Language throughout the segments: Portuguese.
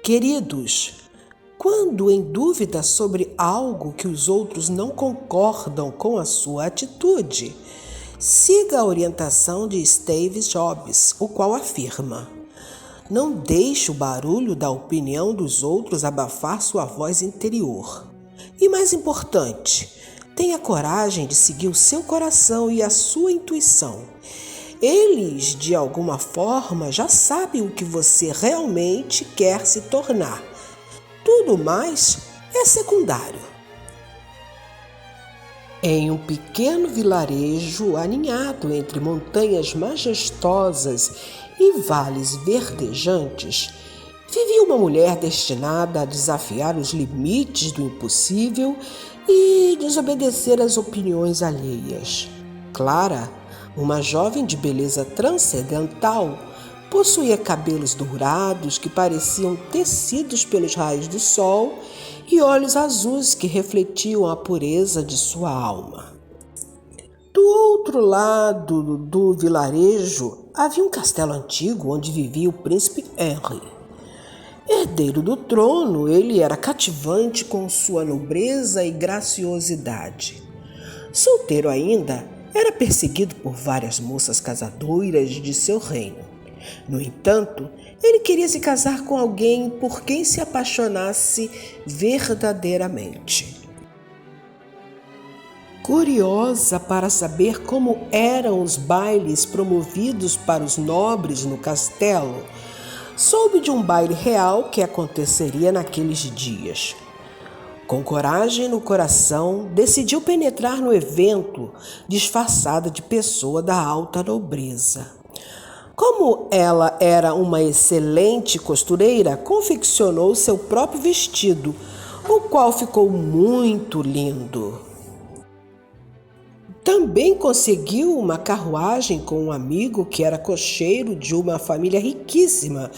Queridos, quando em dúvida sobre algo que os outros não concordam com a sua atitude, siga a orientação de Steve Jobs, o qual afirma: não deixe o barulho da opinião dos outros abafar sua voz interior. E mais importante, tenha coragem de seguir o seu coração e a sua intuição. Eles, de alguma forma, já sabem o que você realmente quer se tornar. Tudo mais é secundário. Em um pequeno vilarejo aninhado entre montanhas majestosas e vales verdejantes, vivia uma mulher destinada a desafiar os limites do impossível e desobedecer às opiniões alheias. Clara, uma jovem de beleza transcendental, possuía cabelos dourados que pareciam tecidos pelos raios do sol e olhos azuis que refletiam a pureza de sua alma. Do outro lado do vilarejo havia um castelo antigo onde vivia o príncipe Henry. Herdeiro do trono, ele era cativante com sua nobreza e graciosidade. Solteiro ainda, era perseguido por várias moças casadoras de seu reino. No entanto, ele queria se casar com alguém por quem se apaixonasse verdadeiramente. Curiosa para saber como eram os bailes promovidos para os nobres no castelo, soube de um baile real que aconteceria naqueles dias. Com coragem no coração, decidiu penetrar no evento, disfarçada de pessoa da alta nobreza. Como ela era uma excelente costureira, confeccionou seu próprio vestido, o qual ficou muito lindo. Também conseguiu uma carruagem com um amigo que era cocheiro de uma família riquíssima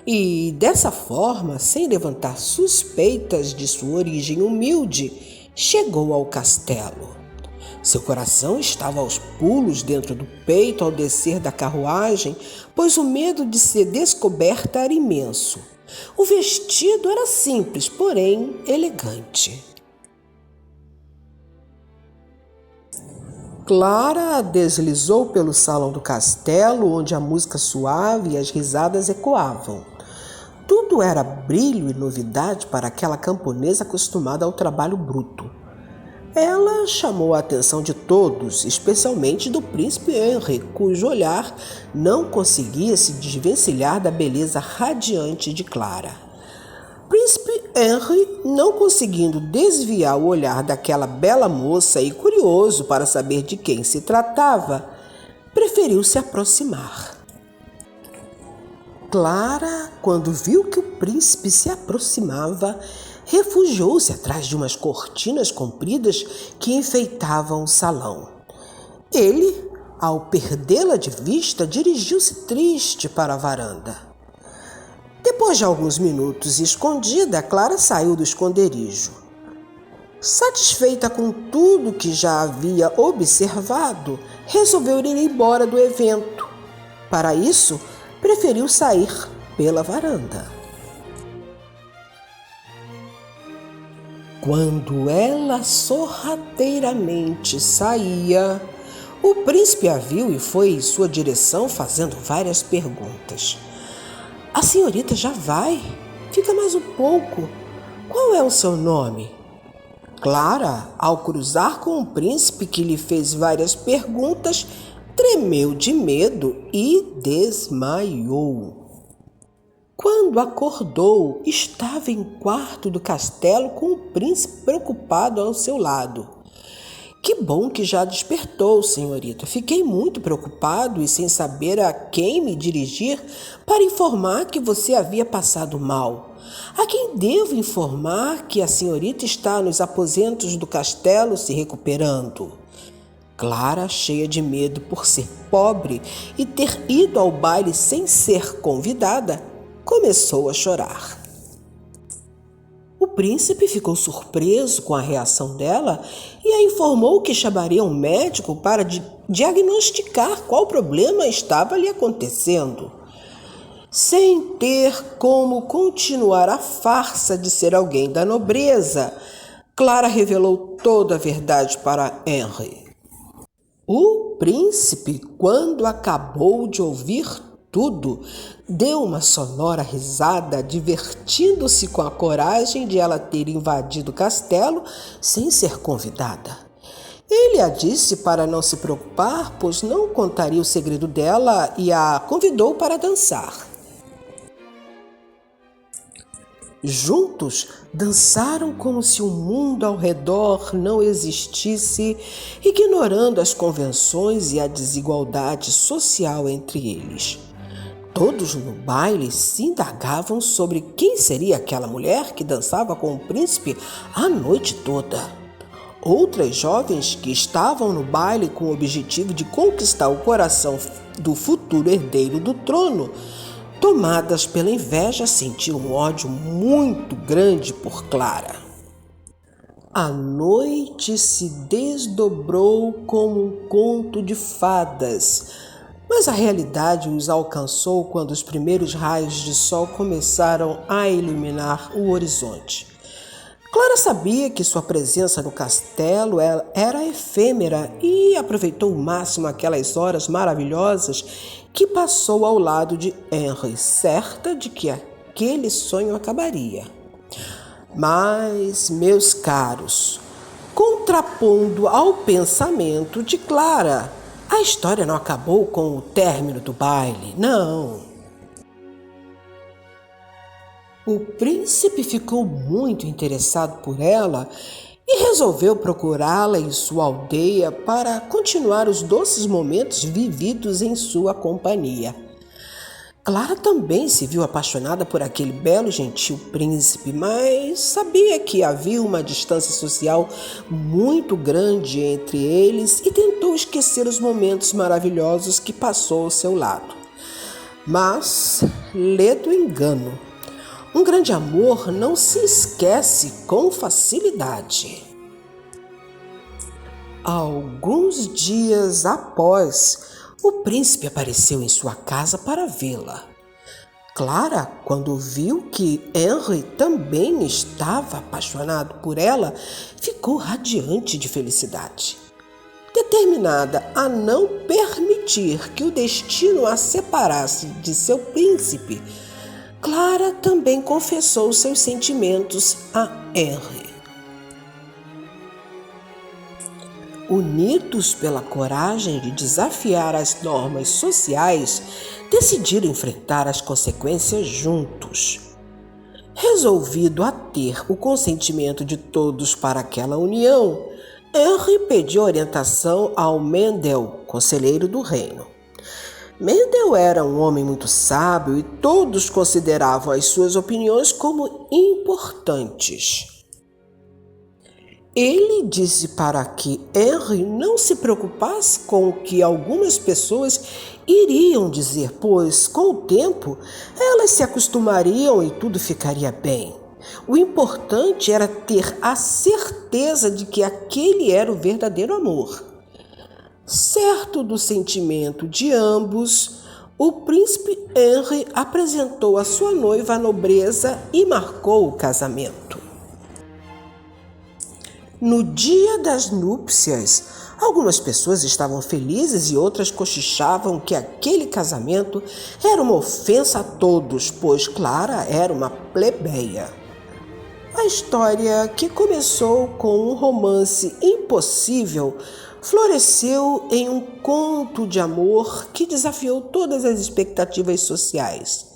e, dessa forma, sem levantar suspeitas de sua origem humilde, chegou ao castelo. Seu coração estava aos pulos dentro do peito ao descer da carruagem, pois o medo de ser descoberta era imenso. O vestido era simples, porém elegante. Clara deslizou pelo salão do castelo, onde a música suave e as risadas ecoavam. Tudo era brilho e novidade para aquela camponesa acostumada ao trabalho bruto. Ela chamou a atenção de todos, especialmente do príncipe Henry, cujo olhar não conseguia se desvencilhar da beleza radiante de Clara. Príncipe Henry, não conseguindo desviar o olhar daquela bela moça e curioso para saber de quem se tratava, preferiu se aproximar. Clara, quando viu que o príncipe se aproximava, refugiou-se atrás de umas cortinas compridas que enfeitavam o salão. Ele, ao perdê-la de vista, dirigiu-se triste para a varanda. Depois de alguns minutos escondida, Clara saiu do esconderijo. Satisfeita com tudo que já havia observado, resolveu ir embora do evento. Para isso, preferiu sair pela varanda. Quando ela sorrateiramente saía, o príncipe a viu e foi em sua direção fazendo várias perguntas. A senhorita já vai? Fica mais um pouco. Qual é o seu nome? Clara, ao cruzar com o príncipe que lhe fez várias perguntas, tremeu de medo e desmaiou. Quando acordou, estava em quarto do castelo com o príncipe preocupado ao seu lado. Que bom que já despertou, senhorita. Fiquei muito preocupado e sem saber a quem me dirigir para informar que você havia passado mal. A quem devo informar que a senhorita está nos aposentos do castelo se recuperando? Clara, cheia de medo por ser pobre e ter ido ao baile sem ser convidada, começou a chorar. O príncipe ficou surpreso com a reação dela e a informou que chamaria um médico para diagnosticar qual problema estava lhe acontecendo. sem ter como continuar a farsa de ser alguém da nobreza, Clara revelou toda a verdade para Henry. O príncipe, quando acabou de ouvir tudo, deu uma sonora risada, divertindo-se com a coragem de ela ter invadido o castelo sem ser convidada. Ele a disse para não se preocupar, pois não contaria o segredo dela, e a convidou para dançar. Juntos, dançaram como se o mundo ao redor não existisse, ignorando as convenções e a desigualdade social entre eles. Todos no baile se indagavam sobre quem seria aquela mulher que dançava com o príncipe a noite toda. Outras jovens que estavam no baile com o objetivo de conquistar o coração do futuro herdeiro do trono, tomadas pela inveja, sentiam um ódio muito grande por Clara. A noite se desdobrou como um conto de fadas, mas a realidade os alcançou quando os primeiros raios de sol começaram a iluminar o horizonte. Clara sabia que sua presença no castelo era efêmera e aproveitou ao máximo aquelas horas maravilhosas que passou ao lado de Henry, certa de que aquele sonho acabaria. Mas, meus caros, contrapondo ao pensamento de Clara, a história não acabou com o término do baile, não. O príncipe ficou muito interessado por ela e resolveu procurá-la em sua aldeia para continuar os doces momentos vividos em sua companhia. Clara também se viu apaixonada por aquele belo e gentil príncipe, mas sabia que havia uma distância social muito grande entre eles e tentou esquecer os momentos maravilhosos que passou ao seu lado. Mas, lê do engano. Um grande amor não se esquece com facilidade. Alguns dias após, o príncipe apareceu em sua casa para vê-la. Clara, quando viu que Henry também estava apaixonado por ela, ficou radiante de felicidade. Determinada a não permitir que o destino a separasse de seu príncipe, Clara também confessou seus sentimentos a Henry. Unidos pela coragem de desafiar as normas sociais, decidiram enfrentar as consequências juntos. Resolvido a ter o consentimento de todos para aquela união, Henry pediu orientação ao Mendel, conselheiro do reino. Mendel era um homem muito sábio e todos consideravam as suas opiniões como importantes. Ele disse para que Henry não se preocupasse com o que algumas pessoas iriam dizer, pois, com o tempo, elas se acostumariam e tudo ficaria bem. O importante era ter a certeza de que aquele era o verdadeiro amor. Certo do sentimento de ambos, o príncipe Henry apresentou a sua noiva à nobreza e marcou o casamento. No dia das núpcias, algumas pessoas estavam felizes e outras cochichavam que aquele casamento era uma ofensa a todos, pois Clara era uma plebeia. A história, que começou com um romance impossível, floresceu em um conto de amor que desafiou todas as expectativas sociais.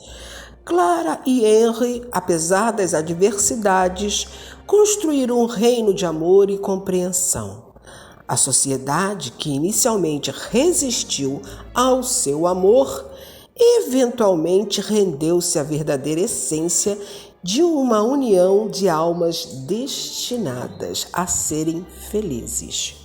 Clara e Henry, apesar das adversidades, construíram um reino de amor e compreensão. A sociedade, que inicialmente resistiu ao seu amor, eventualmente rendeu-se à verdadeira essência de uma união de almas destinadas a serem felizes.